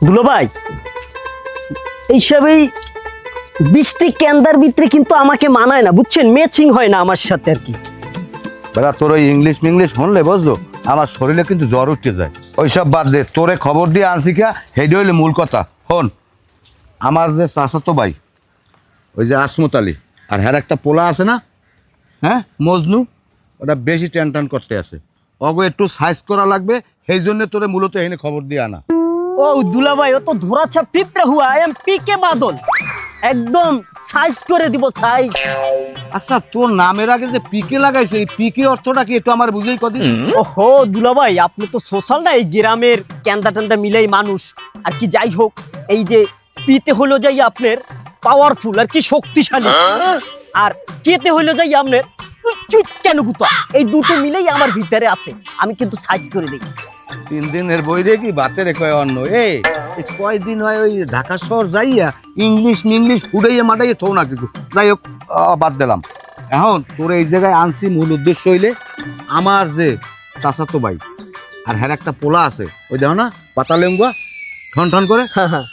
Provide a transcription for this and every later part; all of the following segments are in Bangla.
দুলো ভাই এইসবেই বৃষ্টি কেন্দার ভিতরে কিন্তু আমাকে মানায় না, বুঝছেন? ম্যাচিং হয় না আমার সাথে আর কি। বেলা তোর ওই ইংলিশ মিংলিশ শুনলে বুঝলো আমার শরীরে কিন্তু জ্বর উঠতে যায়। ওইসব বাদ দে, তোরে খবর দিয়ে আনছি কা হেডে হইলে মূল কথা। হন, আমার যে চাচাতো ভাই ওই যে আসমত আলী আর হ্যার একটা পোলা আছে না, হ্যাঁ মজনু, ওটা বেশি টেনটান করতে আছে। অগো একটু সাইজ করা লাগবে, সেই জন্য তোরে মূলত এখানে খবর দিয়ে আনা। ও দুলা ভাই, ও তো ধরাছা পিঁপড়া হুয়া, আই এম পিকে বাদল, একদম সাইজ করে দিব সাইজ। আচ্ছা তোর নামের আগে যে পিকে লাগাইছো, এই পিকে অর্থটা কি একটু আমার বুঝেই কদিন। ওহো দুলা ভাই, আপনি তো সোশ্যাল না, এই গ্রামের ক্যান্দা ট্যান্দা মিলেই মানুষ আর কি। যাই হোক, এই যে পিতে হলো যাই আপনার পাওয়ারফুল আর কি, শক্তিশালী, আর কেতে হলো যাই আপনার কেন গুতা, এই দুটো মিলেই আমার ভিতরে আছে। আমি কিন্তু সাইজ করে দিই। 3 দিনের বই রে কি বাতে রে কয় অন্য এই কয়দিন হয় ওই ঢাকা শহর যাইয়া ইংলিশ মিংলিশ উড়াইয়া মাটাইয়া থো না কিছু। যাই হোক বাদ দিলাম। এখন তোর এই জায়গায় আনছি মূল উদ্দেশ্য হইলে আমার যে চাচাতো ভাই আর হ্যার একটা পোলা আছে, ওই দেখো না পাতা লেঙ্গুয়া ঠন ঠন করে,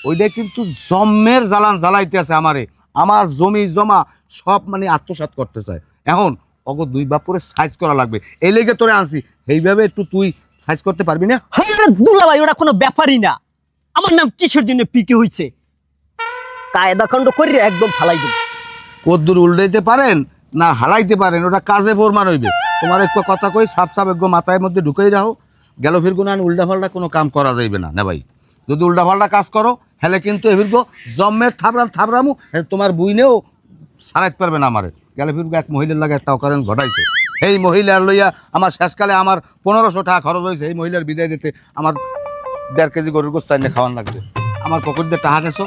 ওইটা কিন্তু জম্মের জ্বালান জ্বালাইতে আছে আমারে। আমার জমি জমা সব মানে আত্মসাৎ করতে চায়। এখন অগো 2 বাপুরে সাইজ করা লাগবে, এই লেগে তোরে আনছি। এইভাবে একটু তুই সাইজ করতে পারবি না? দুলা ভাই ওটা কোনো ব্যাপারই না। আমার নাম কিসের জন্য পিকে হইছে, কায়দা খন্ড করে একদম ফালাই দিন। কদ্দুর উল্টাইতে পারেন না হালাইতে পারেন, ওটা কাজে প্রমাণ হইবে। তোমার একটু কথা কই সাপ সাপ একগো মাথায় মধ্যে ঢুকাই রাখো, গেল ফিরগো না উল্টা ফাল্টা কোনো কাম করা যাইবে না। না ভাই, যদি উল্টা ফাল্টা কাজ করো হেলে কিন্তু এফিরগো জম্মের থাবরামু তোমার বুইনেও সারাইতে পারবে না। আমারে গেলে ফিরগো এক মহিলার লাগে একটা অকারেন্স ঘটাইছে, এই মহিলার লইয়া আমার শেষকালে আমার 1500 টাকা খরচ হয়েছে। এই মহিলার বিদায় দিতে আমার 1.5 কেজি গরুর গোস্ত এনে খাওয়ান লাগছে। আমার পকেট দিয়ে টাকা নেছো,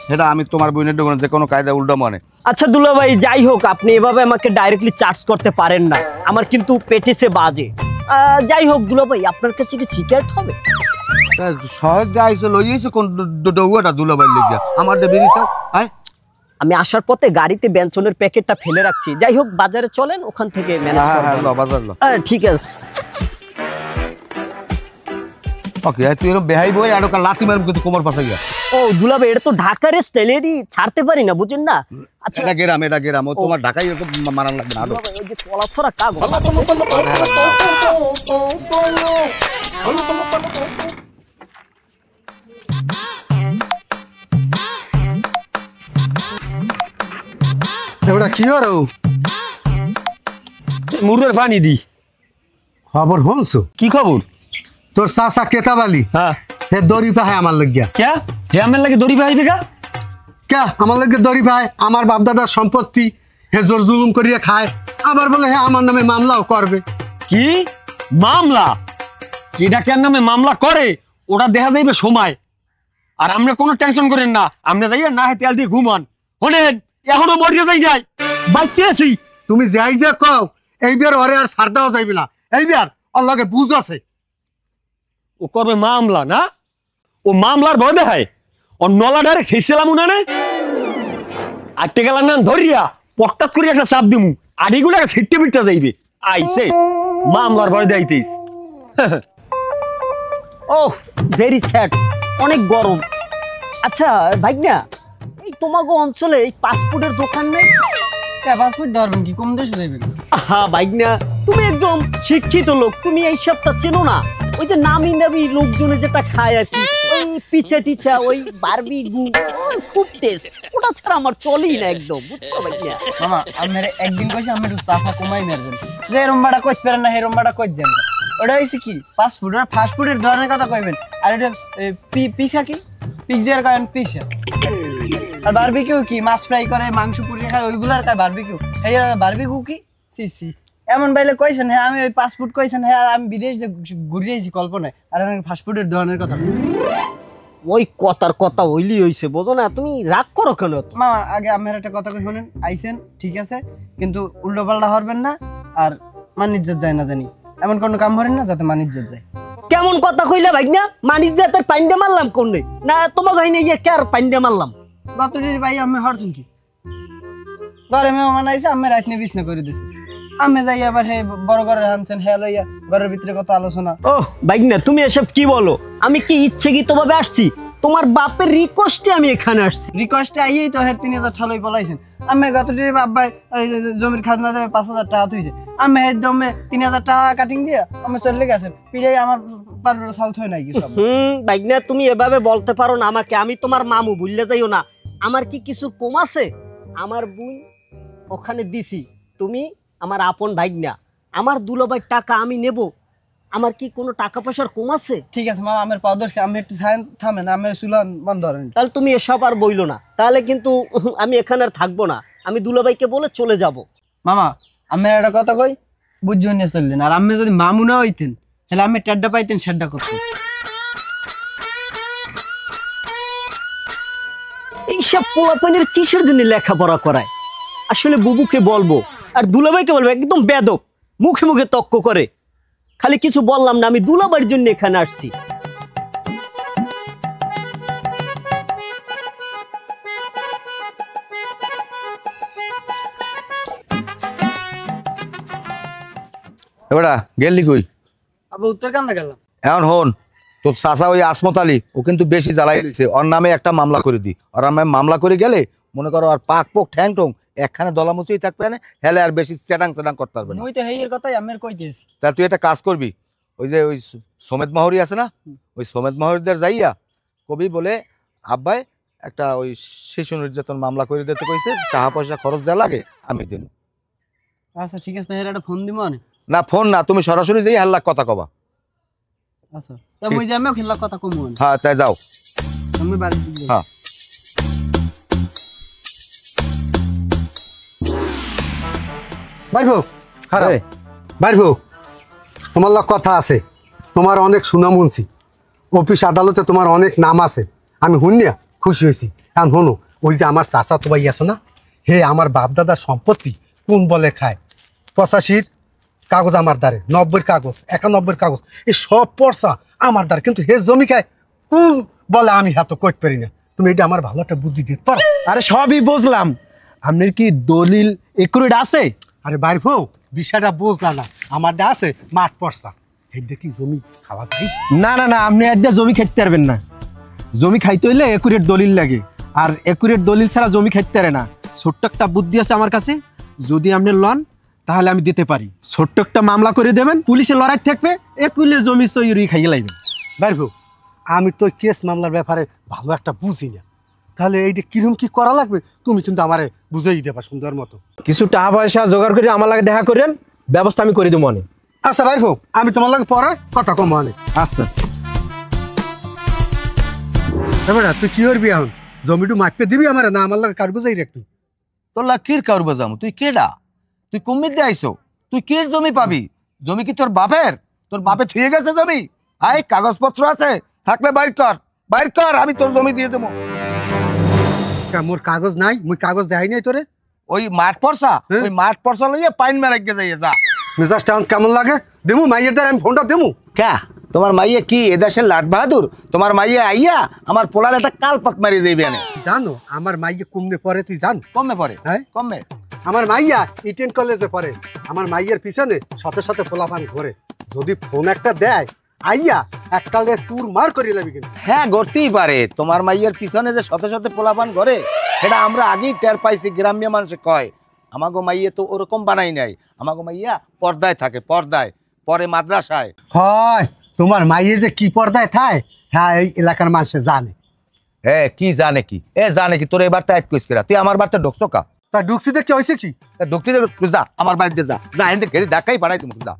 সেটা আমি তোমার বইনের ডোবনে যে কোনো কায়দা উল্টা মনে। আচ্ছা দুলা ভাই, যাই হোক, আপনি এভাবে আমাকে ডাইরেক্টলি চার্জ করতে পারেন না, আমার কিন্তু পেটিসে বাজে। যাই হোক দুলা ভাই, আপনার কাছে কি সিগারেট হবে? শহর যাইছো লইয়েছো কোন ডৌয়াটা দুলা ভাই লিখা আমার বেরিয়েছো। আমি আসার পথে গাড়িতে ব্যঞ্জনের প্যাকেটটা ফেলে রাখছি। যাই হোক, বাজারে চলেন, ওখান থেকে ম্যানেজ করব। ঠিক আছে। ওকে, তুই এরকম বেহাই বই আর লাথি মারব কিন্তু কোমর পাশে গিয়া। ও দুলা ভাই, এটা তো ঢাকার স্টাইলেরই, ছাড়তে পারি না, বুঝেন না? আচ্ছা এটা গেরাম, ও তোমার ঢাকায় এরকম মারান লাগবে না। ওই যে পলাছড়া কাগজ। ওটা কি হলো? মুরুর পানি দি। খবর শুনছো? কি খবর? তোর চাচা কেতাবালি হ্যাঁ হে দড়ি পাহায় আমার লাগিয়া। ক্যা হে আমার লাগে দড়ি পাইবে কা? ক্যা আমার লাগে দড়ি পাহায়? আমার বাপ দাদার সম্পত্তি হে জোর জুলুম করিয়া খায়, আবার বলে হে আমার নামে মামলাও করবে। কি মামলা? কেডা কেন নামে মামলা করে ওটা দেখা যাইবে সময়। আর আমরা কোনো টেনশন করেন না, আমরা যাইয়া না তেল দিয়ে ঘুমান। শোনেন, এখনো মরিয়া যাই নাই, বাঁচিয়ে আছি। তুমি যাই যে কও এইবার ওরে আর ছাড় দেওয়া যাইবে না। এইবার ওর লগে বুঝ আছে। ও করবে মামলা না? ও মামলার ভয় দেখায়। ও নলা ডাইরেক্ট শেষছিলাম উনানে আটকে গেলাম না, ধরিয়া পকটাক করে একটা চাপ দিমু, আড়িগুলো ছিটতে পিটতে যাইবে। আইসে মামলার ভয় দেখাইতেইস। ওহ ভেরি স্যাড, অনেক গরম। আচ্ছা ভাইগনা, এই তোমাগো অঞ্চলে এই পাসপোর্টের দোকান নেই? পাসপোর্ট ধরবেন কি, কোন দেশে যাবেন? হ্যাঁ ভাইগনা, তুমি একদম শিক্ষিত লোক, তুমি এই সবটা চেনো না? ওই যে নামি নামি লোকজনে যেটা খায় আর কি, ওই পিচা টিচা, ওই বারবিকিউ, খুব টেস্ট। ওটা ছাড়া আমার চলেই না একদম, বুঝছো ভাইগনা? মামা আপনার একদিন কইছে আমি একটু সাফা কমাই মারবেন, যে এরম বাড়া কইতে পারেন না এরম বাড়া কইতে যান। ওটা হইছে কি পাসপোর্ট আর ফাস্টফুডের ধরনের কথা কইবেন, আর এটা পিসা কি পিজ্জার কয়েন পিসা। আর বারবিকিউ কি মাছ ফ্রাই করে মাংস পুড়িয়ে খায় ওইগুলার কয় বারবিকিউ। এই বারবিকিউ কি সি সি এমন বাইলে কইছেন। হ্যাঁ আমি ওই পাসপোর্ট কইছেন, হ্যাঁ আমি বিদেশ ঘুরিয়েছি কল্পনায়, আর আমি ফাস্টফুডের ধরনের কথা। ওই কথার কথা হইলি হইছে, বোঝো না? তুমি রাগ করো কেন? মামা আগে আমার একটা কথা শোনেন, আইসেন ঠিক আছে, কিন্তু উল্টো পাল্টা হরবেন না, আর মানিজ্জত যায় না জানি, এমন কোনো কাম করেন না যাতে মানিজ্জত যায়। কেমন কথা কইলা ভাইগনা? মানিজ্জাতের পাইন্ডা মারলাম কোনে? না তোমাকে হইনি ইয়ে কে আর পাইন্ডা মারলাম? গত দিন ভাই আমি হরছেন কি ঘরে মেহমান আইসে আমি রাত নিয়ে বিছনা করে দিছি, আমি যাই আবার হে বড় ঘরে আনছেন হে লইয়া ঘরের ভিতরে কত আলোচনা। ও ভাইগনা তুমি এসব কি বলো? আমি কি ইচ্ছাকৃতভাবে আসছি? তোমার বাপের রিকোয়েস্টে আমি এখানে আসছি। রিকোয়েস্টে আইয়েই তো হে 3000 ঠালই পলাইছেন। আমি গত দিনে বাবাই জমির খাজনা দেবে 5000 টাকা থইছে। আমি হে দমে 3000 টাকা কাটিং দিয়া আমি চলে গেছেন। পিড়াই আমার পারুর সাল থই নাই কি সব। ভাইগনা তুমি এভাবে বলতে পারো না আমাকে। আমি তোমার মামু, ভুললে যাইও না। আমার কি কিছু কম আছে? আমার বোন ওখানে দিছি, তুমি আমার আপন ভাইগনা। আমার দুলাভাইয়ের টাকা আমি নেব, আমার কি কোনো টাকা পয়সার কম আছে? ঠিক আছে মামা, আমার পাও ধরছি, আমি একটু থামেন, আমার চুলান বন্ধ করেন। তাহলে তুমি এসব আর বইলো না, তাহলে কিন্তু আমি এখানে আর থাকবো না। আমি দুলাভাইকে বলে চলে যাব। মামা আমি একটা কথা কই, বুঝছো নিয়ে চললেন। আর আমি যদি মামু না হইতেন তাহলে আমি টেড্ডা পাইতেন সেড্ডা করতেন। এইসব পোলাপানের কিসের জন্য লেখাপড়া করায়? আসলে বুবুকে বলবো আর দুলাভাইকে বলবো, একদম বেদব, মুখে মুখে তক্ক করে। খালি কিছু বললাম না, আমি দুলাভাইয়ের জন্য এখানে আসছি। এবারা গেলি কই? আবার উত্তরকান্দা গেলাম। এখন হন, তোর চাচা ওই আসমত আলী ও কিন্তু বেশি জ্বালাই দিচ্ছে। ওর নামে একটা মামলা করে দি। ওর নামে মামলা করে গেলে মনে করো আর পাক পোক ঠ্যাং টং একখানে দলামুচিই থাকবে না, হেলে আর বেশি চেটাং করতে পারবে না। মুই তো হেইয়ের কথাই আমার কইতেছি। তা তুই একটা কাজ করবি, ওই যে ওই সমেত মহরি আছে না, ওই সমেত মহরিদের যাইয়া কবি বলে আব্বাই একটা ওই শিশু নির্যাতন মামলা করে দিতে কইছে, টাকা পয়সা খরচ যা লাগে আমি দিন। আচ্ছা ঠিক আছে, হের একটা ফোন দিব না। না ফোন না, তুমি সরাসরি যাই হাল্লাক কথা কবা। আচ্ছা তা মুই যে আমিও খেলা কথা কমু। হ্যাঁ তাই যাও। আমি বাড়ি হ্যাঁ বাইরবো খারাপ বাইরবো, তোমার লোক কথা আছে, তোমার অনেক সুনাম শুনছি, অফিস আদালতে তোমার অনেক নাম আছে, আমি শুনিয়া খুশি হয়েছি। কারণ শোনো, ওই যে আমার চাচা তো ভাই আছে না, হে আমার বাপ দাদার সম্পত্তি কোন বলে খায়, 85 কাগজ আমার দ্বারে, 90 কাগজ, 91 কাগজ, এই সব পর্সা আমার দ্বারে, কিন্তু হে জমি খায় কোন বলে আমি হাতে কইতে পারি না। তুমি এটা আমার ভালো একটা বুদ্ধি দিতে পারো? আরে সবই বুঝলাম, আপনার কি দলিল একুরেট আছে? আরে বাইরবো বিষয়টা বুঝলা না, আমারটা আছে মাঠ পর্সা, হেডে কি জমি খাওয়া যায়? না না না, আপনি একদম জমি খাইতে পারবেন না। জমি খাইতে হইলে একুরেট দলিল লাগে, আর একুরেট দলিল ছাড়া জমি খাইতে পারে না। ছোট্ট একটা বুদ্ধি আছে আমার কাছে, যদি আপনি লন তাহলে আমি দিতে পারি। ছোট্ট একটা মামলা করে দেবেন, পুলিশে লড়াই থাকবে, একুলে জমি সইরি খাইয়ে লাগবে। বাইরবো আমি তো কেস মামলার ব্যাপারে ভালো একটা বুঝি না, তাহলে এইটা কিরম কি করা লাগবে তুমি কিন্তু আমারে বুঝাই দেবা সুন্দর মতো। কিছু টাকা পয়সা জোগাড় করে আমার লাগে দেখা করেন, ব্যবস্থা আমি করে দেবো অনেক। আচ্ছা বাইরবো, আমি তোমার লাগে পরে কথা কম অনেক। আচ্ছা এবার তুই কি করবি এখন? জমিটু মাপতে দিবি আমার, না আমার লাগে কার বুঝাই রাখবি? তোর লাগ কির কাউর বাজাম? তুই কেডা? তুই কুমির দিয়ে আইসো? তুই কির জমি পাবি? জমি কি তোর বাপের? তোর বাপে ছুঁয়ে গেছে জমি? আয় কাগজপত্র আছে থাকলে বাইর কর, বাইর কর, আমি তোর জমি দিয়ে দেবো। মোর কাগজ নাই, মুই কাগজ দেখাই নাই তোরে। ওই মাঠ পরসা, ওই মাঠ পরসা লইয়া পাইন মেরাকে যাইয়ে যা। মেজাজটা এখন কেমন লাগে? দেমু মাইয়ের দ্বারা আমি ফোনটা দেমু। ক্যা তোমার মাইয়ে কি এদেশের লাট বাহাদুর? তোমার মাইয়ে আইয়া আমার পোলার একটা কাল পাক মারি যাইবে না। জানো আমার মাইয়ে কমনে পরে তুই জান? কমে পড়ে, হ্যাঁ কমে। আমার মাইয়া ইটেন কলেজে পড়ে, আমার মাইয়ের পিছনে শত শত পোলাপান ঘরে, যদি ফোন একটা দেয় আইয়া এককালে চুর মার করে যাবি কিন্তু। হ্যাঁ গড়তেই পারে, তোমার মাইয়ের পিছনে যে শত শত পোলাপান ঘরে সেটা আমরা আগেই টের পাইছি। গ্রাম্য মানুষে কয় আমাগো মাইয়ে তো ওরকম বানাই নাই, আমাগো মাইয়া পর্দায় থাকে, পর্দায় পরে মাদ্রাসায় হয়। তোমার মাইয়ে যে কি পর্দায় থায় হ্যাঁ এই এলাকার মানুষে জানে। হ্যাঁ কি জানে কি? এ জানে কি? তোর এবার তাই কইস কেরা? তুই আমার বাড়িতে ঢুকছো কা? তা ঢুকছি দেখি হয়েছে কি? ঢুকতে দেবে? যা আমার বাড়িতে যা, যা এনে ঘেরি দেখাই বাড়াই তুমি যা।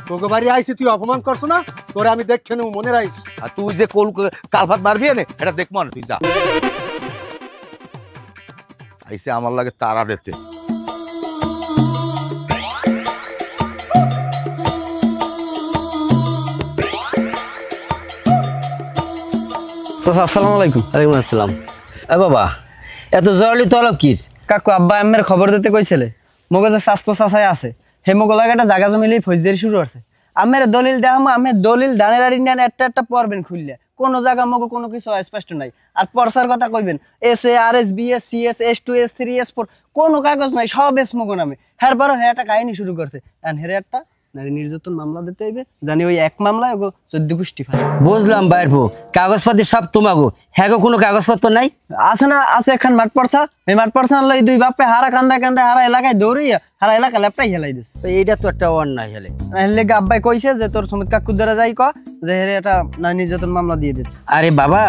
তোকে বাড়ি আইসি তুই অপমান করছো না, তোরে আমি দেখে নেবো, মনে রাখিস। আর তুই যে কালভাত মারবি এনে এটা দেখবো না, তুই যা। আইসে আমার লাগে তারা দিতে। আসসালামু আলাইকুম। ওয়ালাইকুম আসসালাম। এ বাবা এত জরুরি তলব কি? কাকু আব্বা আম্মের খবর দিতে কইছিলে, মগজে স্বাস্থ্য চাচাই আছে, হে মগলাগ একটা জায়গা জমিলেই ফৌজদারি শুরু আছে। আমের দলিল দেখামো, আমের দলিল ধানের আর ইন্ডিয়ান একটা একটা পড়বেন খুললে, কোনো জায়গা মগো কোনো কিছু স্পষ্ট নাই। আর পরসার কথা কইবেন SA RS BS CS S2 S3 S4 কোনো কাগজ নাই, সব এস মগো নামে। হ্যাঁ বড় হ্যাঁ একটা কাহিনী শুরু করছে, এন্ড হেরে একটা নারী নির্যাতন মামলা দিতে হইবে, জানি ওই এক মামলায় ওগো 14 গোষ্ঠী ফাঁসি। বুঝলাম বাইরবো, কাগজপাতি সব তোমাগো, হ্যাঁ গো কোনো কাগজপত্র নাই? আছে না, আছে এখন মাঠ পড়ছা, এই মাঠ পড়ছা লই দুই বাপে হারা কান্দা কান্দা হারা এলাকায় দৌড়িয়া হারা এলাকা ল্যাপটাই হেলাই দিছে। তো এইটা তো একটা অন্যায় হলে। হেলে আব্বাই কইছে যে তোর সমিত কাকু দ্বারা যাই ক যে হেরে একটা নারী নির্যাতন মামলা দিয়ে দে। আরে বাবা,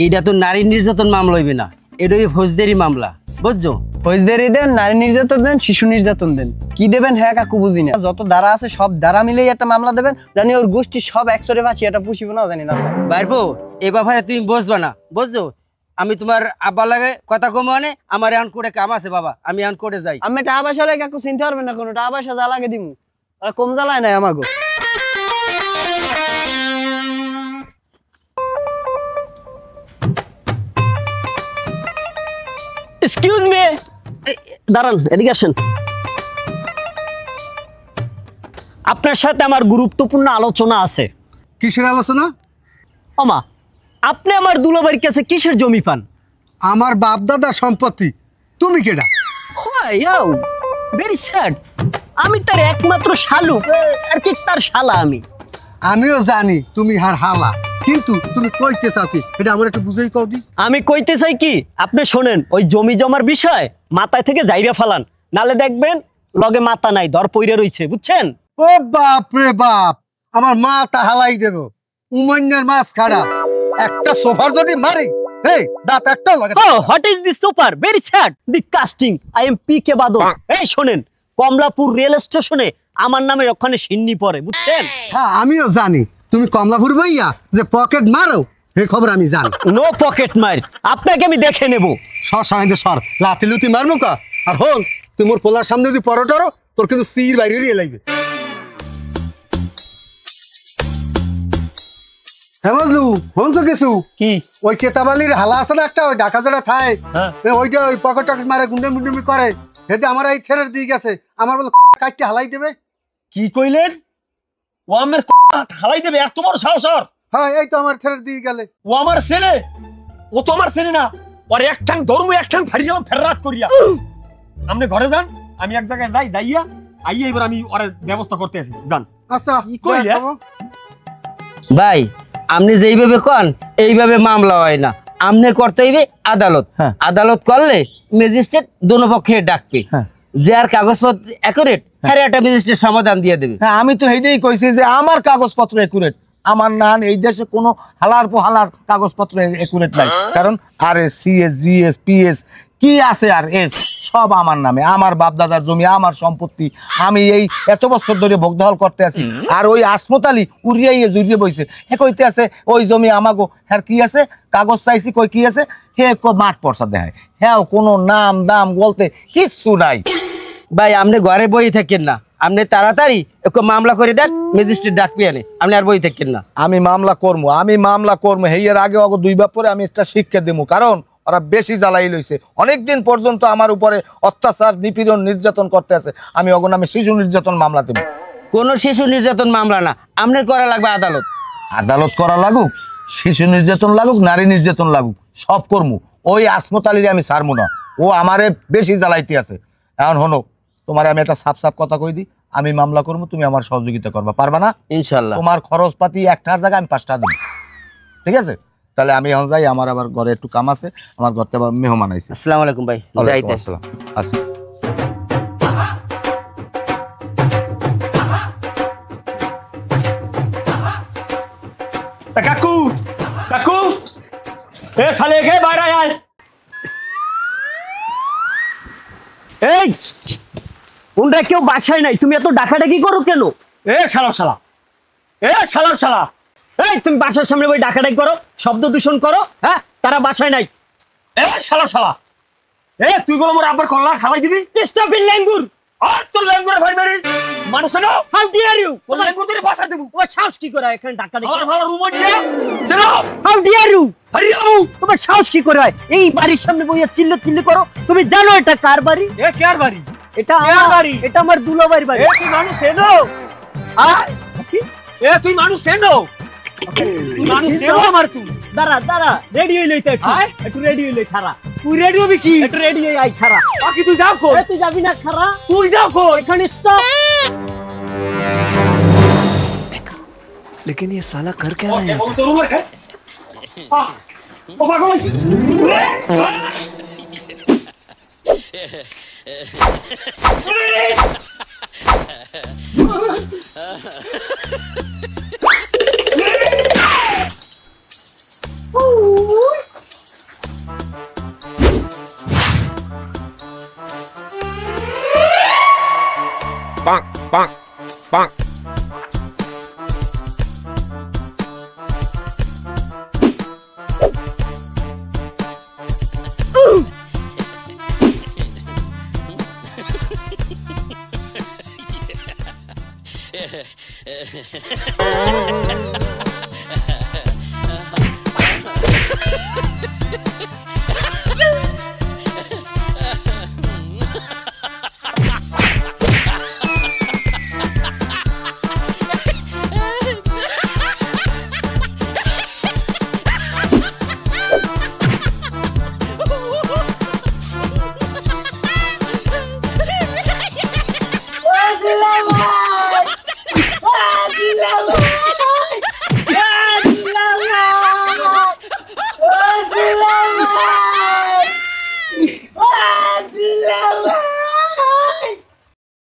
এইটা তো নারী নির্যাতন মামলা হইবে না, এটা ওই ফৌজদারি মামলা, বুঝছো? ফৌজদারি দেন, নারী নির্যাতন দেন, শিশু নির্যাতন দেন, কি দেবেন হ্যাঁ কাকু বুঝি না। যত দ্বারা আছে সব দ্বারা মিলেই একটা মামলা দেবেন, জানি ওর গোষ্ঠী সব একসরে ফাঁসি এটা পুষিব না জানি না। বাইরবো এ ব্যাপারে তুমি বুঝবা না, বুঝছো? আমি তোমার আব্বা লাগে কথা কম মানে আমার এখন করে কাম আছে বাবা, আমি এখন করে যাই। আমি টাকা পয়সা লাগে কাকু চিনতে পারবেন না, কোনো টাকা পয়সা যা লাগে দিমু, আর কম জ্বালায় নাই আমাকে। এক্সকিউজ মি, দাঁড়ান এদিকে আসেন। আপনার সাথে আমার গুরুত্বপূর্ণ আলোচনা আছে। কিসের আলোচনা? ওমা, আপনি আমার দুলাভাইয়ের কাছে কিসের জমি পান? আমার বাপ দাদা সম্পত্তি। তুমি কেডা? ভেরি স্যাড, আমি তার একমাত্র শালু, আর কি তার শালা আমি। আমিও জানি তুমি হার হালা, কিন্তু তুমি কইতে চাও কি এটা আমার একটু বুঝাই কও দি। আমি কইতে চাই কি, আপনি শোনেন, ওই জমি জমার বিষয় মাথায় থেকে যাইরা ফালান, নালে দেখবেন লগে মাথা নাই, ধর পইরা রইছে, বুঝছেন? ও বাপ রে বাপ, আমার মা তা হালাই দেব। উমান্যার মাছ খাড়া একটা সোফার যদি মারি, এই দাঁত একটা লাগে। ও what is this super very sad the casting, I am PK Badal. এই শোনেন, কমলাপুর রেল স্টেশনে আমার নামে ওখানে সিন্নি পড়ে, বুঝছেন? হ্যাঁ আমিও জানি তুমি কমলাপুর ভাইয়া যে পকেট মারো, এই খবর আমি জানি। নো পকেট মার, আপনাকে আমি দেখে নেব। সর সাইন্দে সর, লাতি লুতি মারমু কা। আর হল তুই মোর পোলার সামনে যদি পরোটারো, তোর কিন্তু সির বাইরে নিয়ে লাগবে। হ্যাঁ বুঝলু, শুনছো কিছু? কি? ওই কেতাবালির হালা আছে না একটা, ওই ঢাকা জেলা থায়, হ্যাঁ। ওইটা ওই পকেট টকেট মারে গুন্ডে মুন্ডুমি করে, হেতে আমার এই থেরের দিয়ে গেছে, আমার বলে কাটতে হালাই দেবে। কি কইলেন? ও আমার হালাই দেবে? এত বড় সাহস ওর? হ্যাঁ এই তো আমার থেরের দিয়ে গেলে। ও আমার ছেলে? ও তো আমার ছেলে না, ওর এক ঠাং ধর্ম এক ঠাং ফাড়ি গেলাম ফেররাত করিয়া। আপনি ঘরে যান, আমি এক জায়গায় যাইয়া আইয়া এবার আমি ওর ব্যবস্থা করতে আসি, যান। আচ্ছা কি কইলে? ভাই আপনি যেইভাবে কন এইভাবে মামলা হয় না, আমনে করতে হইবে আদালত। হ্যাঁ। আদালত করলে ম্যাজিস্ট্রেট দোনো পক্ষে ডাকবে, হ্যাঁ। যে আর কাগজপত্র একুরেট হ্যাঁ একটা ম্যাজিস্ট্রেট সমাধান দিয়ে দেবে। হ্যাঁ আমি তো এইটাই কইছি যে আমার কাগজপত্র একুরেট, আমার না এই দেশে কোনো হালার পোহালার কাগজপত্র একুরেট নাই, কারণ RS CS GS PS কি আছে আর এস সব আমার নামে, আমার বাপ দাদার জমি, আমার সম্পত্তি, আমি এই এত বছর ধরে ভোগদখল করতে আছি। আর ওই আসমত আলী উড়িয়ে জুড়িয়ে বইছে, হে কইতে আছে ওই জমি আমাগো, হ্যাঁ কি আছে কাগজ চাইছি, কই কি আছে, হে মাঠ পর্সা দেখায়, হ্যাঁ কোনো নাম দাম বলতে কিচ্ছু নাই। ভাই আপনি ঘরে বই থাকেন না, আপনি তাড়াতাড়ি একটু মামলা করে দেন, ম্যাজিস্ট্রেট ডাকবি আনে, আপনি আর বই থাকেন না। আমি মামলা করবো হেয়ের আগে অগো 2 বার পরে আমি একটা শিক্ষা দেবো, কারণ ওরা বেশি জ্বালাই লইছে, অনেকদিন পর্যন্ত আমার উপরে অত্যাচার নিপীড়ন নির্যাতন করতে আছে, আমি অগো নামে শিশু নির্যাতন মামলা দেবো। কোনো শিশু নির্যাতন মামলা না, আপনার করা লাগবে আদালত। আদালত করা লাগুক, শিশু নির্যাতন লাগুক, নারী নির্যাতন লাগুক, সব কর্ম ওই আসমত আলীরে আমি ছাড়বো না, ও আমারে বেশি জ্বালাইতে আছে। এখন হনো তোমার আমি একটা সাফ সাফ কথা কই দিই, আমি মামলা করবো, তুমি আমার সহযোগিতা করবা, পারবা না? ইনশাল্লাহ। তোমার খরচপাতি 1টার জায়গায় আমি 5টা দেবো, ঠিক আছে? তাহলে আমি এখন যাই, আমার আবার ঘরে একটু কাম আছে, আমার ঘরতে আবার মেহমান আইছে। আসসালামু আলাইকুম ভাই, যাইতে। আসসালাম। আচ্ছা কাকু কাকু, এ সালে খেয়ে বাইরে আয়। এই ওনরা কেউ বাসায় নাই, তুমি এত ডাকাডাকি করো কেন? এ শালা শালা, এ শালা শালা, এই তুমি বাসার সামনে বই ডাকাডাকি করো, শব্দ দূষণ করো, হ্যাঁ তারা বাসায় নাই। এ শালা শালা, এ তুই বলো মোর আব্বার কল্লা খালাই দিবি? Stop in langur. আর তোর ল্যাঙ্গুরে ভাই মারি মানুষ না, হাউ ডিয়ার ইউ? তোর ল্যাঙ্গুর ধরে ভাষা দেবো। তোমার সাহস কি করে এখানে ডাকাডাকি? ভালো ভালো রুম দিয়ে চলো। How dare you? হারি আবু, তোমার সাহস কি করে হয় এই বাড়ির সামনে বইয়া চিল্লি করো? তুমি জানো এটা কার বাড়ি? এ কার বাড়ি? এটা কার আমার বাড়ি? এটা আমার দুলাভাইয়ের বাড়ি। এ তুই মানুষ এনো? আর এ তুই মানুষ এনো? তুই মানুষ এনো আমার তুই? দাঁড়া দাঁড়া রেডি হইলই তো আয়। একটু রেডি হইলই খারা তুই রেডি হবি কি একটু রেডি হই আই খারা বাকি তুই যাও কই তুই যাবি না খারা তুই যাও কই এখানে স্টপ लेकिन ये साला कर क्या ওকে বল তো রুমে খা ও পাগল হইছে